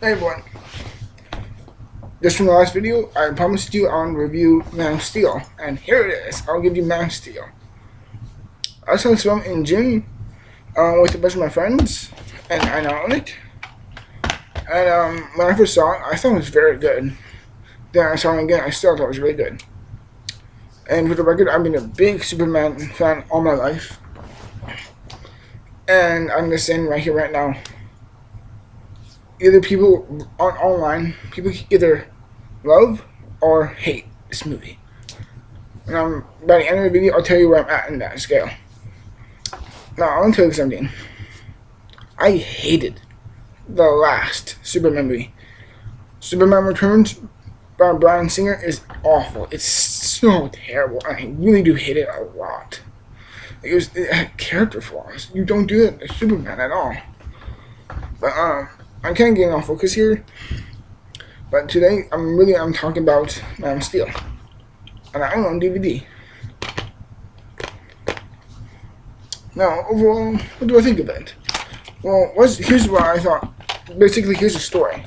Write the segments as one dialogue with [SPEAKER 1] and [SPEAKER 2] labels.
[SPEAKER 1] Hey everyone, just from the last video, I promised you on review Man of Steel, and here it is. I'll give you Man of Steel. I saw this film in June with a bunch of my friends, and I now own it. And when I first saw it, I thought it was very good. Then I saw it again, I still thought it was really good. And for the record, I've been a big Superman fan all my life. And I'm just saying right here, right now, either people online, people either love or hate this movie. And by the end of the video, I'll tell you where I'm at in that scale. Now, I want to tell you something. I hated the last Superman movie. Superman Returns by Bryan Singer is awful. It's so terrible. I really do hate it a lot. It had character flaws. You don't do that to Superman at all. But I'm kind of getting off focus here, but today I'm talking about Man of Steel, and I own it on DVD. Now, overall, what do I think of it? Well, here's what I thought. Basically, here's the story.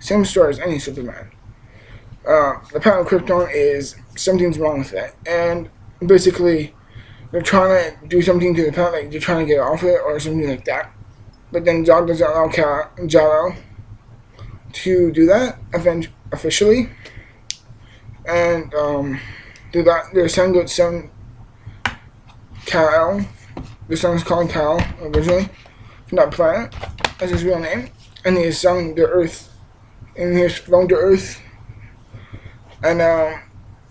[SPEAKER 1] Same story as any Superman. The planet of Krypton is something's wrong with it, and basically, they're trying to do something to the planet, like they're trying to get off it or something like that. But then Zod doesn't allow Jal-El to do that officially, and their son Kal-El. Their son is called Kal originally from that planet. That's his real name, and he is sung to Earth, and he is flown to Earth, and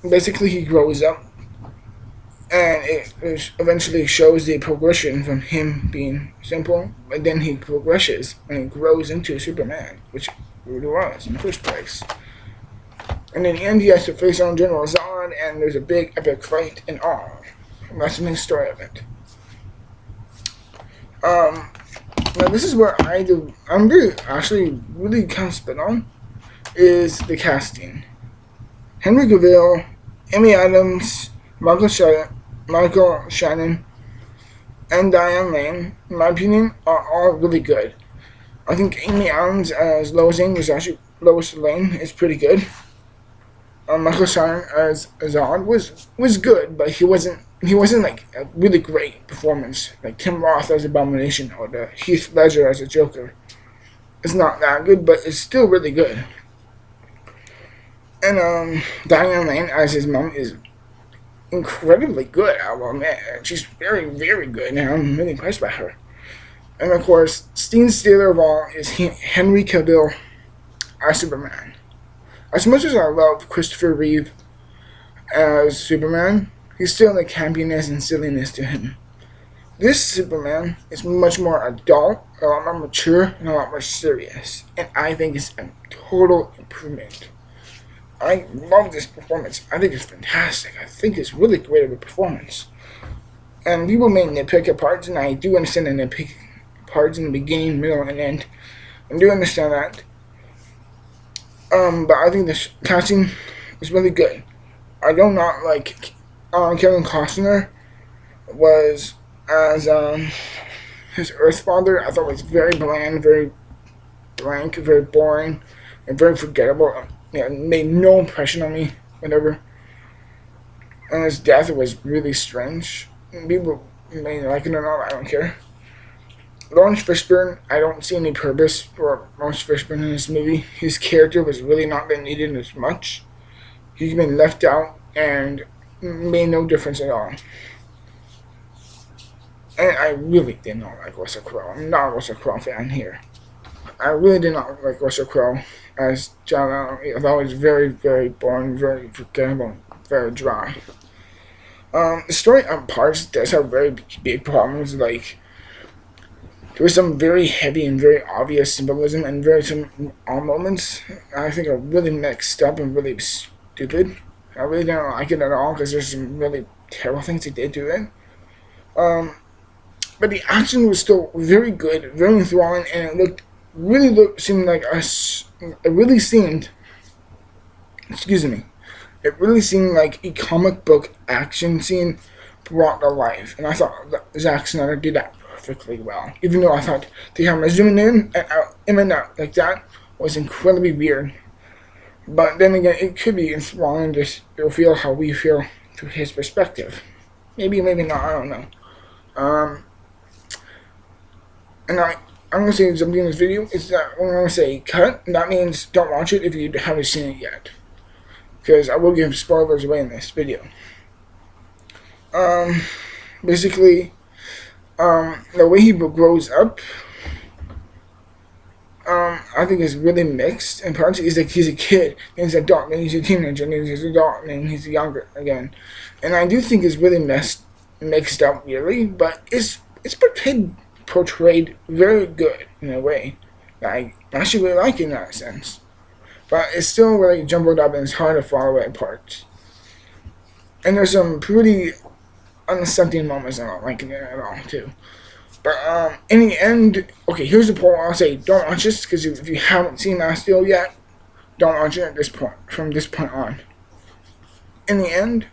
[SPEAKER 1] basically he grows up. And it eventually shows the progression from him being simple, but then he progresses and he grows into Superman, which he really was in the first place. And in the end, he has to face on General Zod, and there's a big epic fight and all. And that's the main story of it. Now this is where I'm really kind of spit on, is the casting. Henry Cavill, Amy Adams, Michael Shannon, and Diane Lane, in my opinion, are all really good. I think Amy Adams as Lois Lane is pretty good. Michael Shannon as Zod was good, but he wasn't like a really great performance. Like Tim Roth as Abomination or the Heath Ledger as a Joker. It's not that good, but it's still really good. And Diane Lane as his mom is incredibly good. Well, man, she's very, very good, and I'm really impressed by her. And of course, Steve's stealer of all is Henry Cavill as Superman. As much as I love Christopher Reeve as Superman, he's still the campiness and silliness to him. This Superman is much more adult, a lot more mature, and a lot more serious, and I think it's a total improvement. I love this performance. I think it's fantastic. I think it's really great of a performance. And people may nitpick at parts, and I do understand the nitpick parts in the beginning, middle, and end. I do understand that. But I think the casting is really good. I do not like Kevin Costner was as his Earth father. I thought it was very bland, very blank, very boring, and very forgettable. Yeah, made no impression on me, whatever. And his death was really strange. People may like it or not, I don't care. Lawrence Fishburne, I don't see any purpose for Lawrence Fishburne in this movie. His character was really not been needed as much. He's been left out and made no difference at all. And I really did not like Russell Crowe. I'm not a Russell Crowe fan here. I really did not like Russell Crowe as Jal-El. I thought it was very, very boring, very forgettable, very dry. The story on parts does have very big problems. Like, there was some very heavy and very obvious symbolism, and some moments I think are really mixed up and really stupid. I really don't like it at all because there's some really terrible things they did to it. But the action was still very good, very enthralling, and it seemed like it really seemed like a comic book action scene brought to life, and I thought that Zack Snyder did that perfectly well. Even though I thought the camera zooming in and out like that was incredibly weird. But then again, it could be inspiring to feel how we feel through his perspective. Maybe, maybe not, I don't know. And I'm going to say something in this video, is that when I'm going to say cut, that means don't watch it if you haven't seen it yet. Because I will give spoilers away in this video. Basically, the way he grows up, I think is really mixed. In parts, he's like he's a kid, then he's an adult, then he's a teenager, then he's an adult, then he's younger again. And I do think it's really mixed up, really. But it's portrayed very good in a way that I actually really like in that sense. But it's still really jumbled up and it's hard to follow at parts. And there's some pretty unaccepting moments I don't like in it at all too. But in the end, okay, here's the poll. I'll say don't watch this because if you haven't seen Man of Steel yet, don't watch it at this point. From this point on. In the end,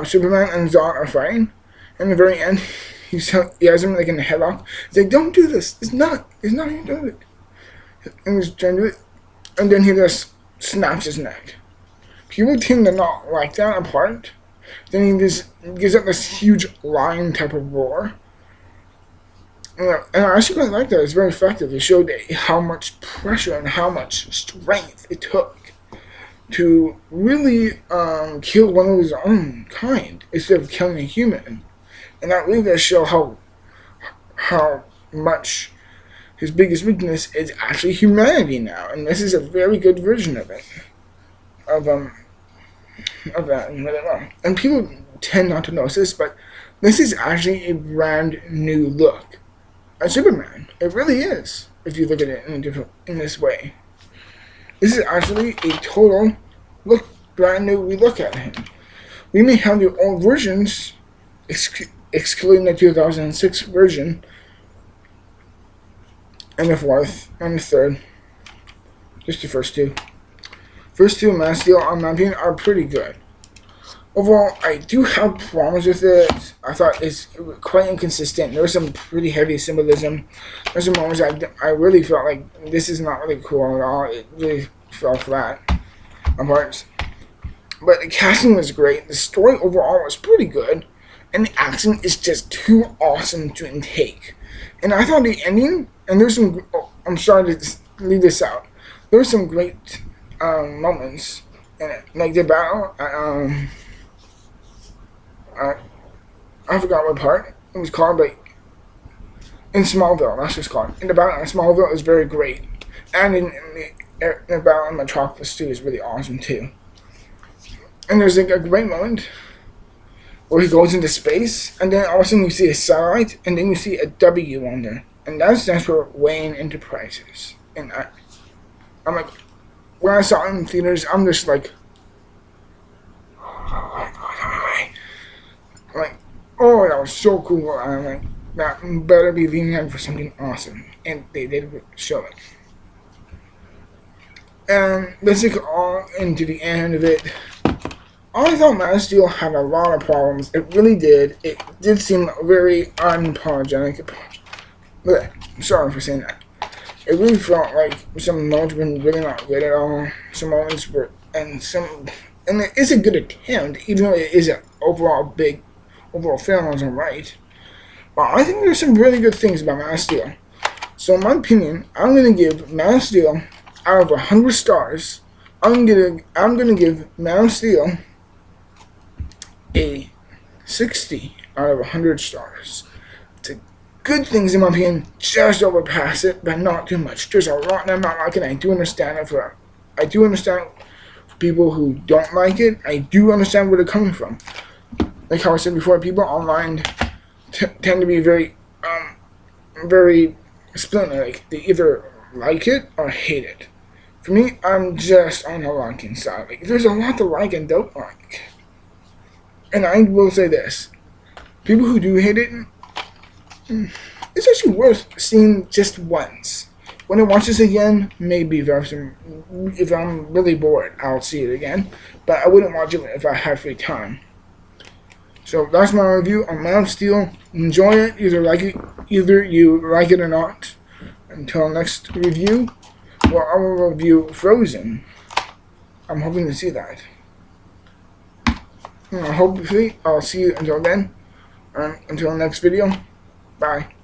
[SPEAKER 1] Superman and Zod are fighting. In the very end, he has him like in the headlock. He's like, "Don't do this. It's not you do it." And he's trying to do it, and then he just snaps his neck. People tend to not like that apart. Then he just gives up this huge lion type of roar. And I actually quite like that. It's very effective. It showed how much pressure and how much strength it took to really kill one of his own kind instead of killing a human. And that really does show how much his biggest weakness is actually humanity now. And this is a very good version of it. Of that and really well. And people tend not to notice this, but this is actually a brand new look at Superman. It really is, if you look at it in this way. This is actually a total brand new look at him. We may have the old versions, excluding the 2006 version, and the fourth, and the third. Just the first two. First two Man of Steel, in my opinion, are pretty good. Overall, I do have problems with it. I thought it's quite inconsistent. There was some pretty heavy symbolism. There's some moments I really felt like this is not really cool at all. It really fell flat on parts. But the casting was great. The story overall was pretty good. And the action is just too awesome to intake. And I thought the ending, and there's some, I'm sorry to leave this out. There were some great moments in it. Like the battle, I forgot what part it was called, but in Smallville, that's what it's called. In the battle in Smallville is very great. And in the battle in Metropolis too is really awesome too. And there's like a great moment where he goes into space, and then all of a sudden you see a satellite, and then you see a W on there. And that stands for Wayne Enterprises. And I'm like, when I saw it in theaters, I'm just like, oh, that was so cool. I'm like, that better be leaning out for something awesome. And they did show it. And basically all into the end of it, I thought Man of Steel had a lot of problems. It really did. It did seem very unapologetic. I'm sorry for saying that. It really felt like some moments were really not good at all. Some moments were, and it is a good attempt, even though it is an overall film wasn't right. But I think there's some really good things about Man of Steel. So in my opinion, I'm gonna give Man of Steel out of 100 stars. I'm gonna give Man of Steel a 60 out of 100 stars. Good things in my opinion, just overpass it, but not too much. There's a lot that I'm not liking. I do understand it for people who don't like it. I do understand where they're coming from. Like how I said before, people online tend to be very split. Like they either like it or hate it. For me, I'm just on the liking side. Like there's a lot to like and don't like. And I will say this: people who do hate it, it's actually worth seeing just once. When I watch this again, maybe if I'm really bored, I'll see it again. But I wouldn't watch it if I had free time. So that's my review on Man of Steel. Enjoy it, either you like it or not. Until next review, well, I will review Frozen. I'm hoping to see that. Hopefully, I'll see you until then. Until the next video. Bye.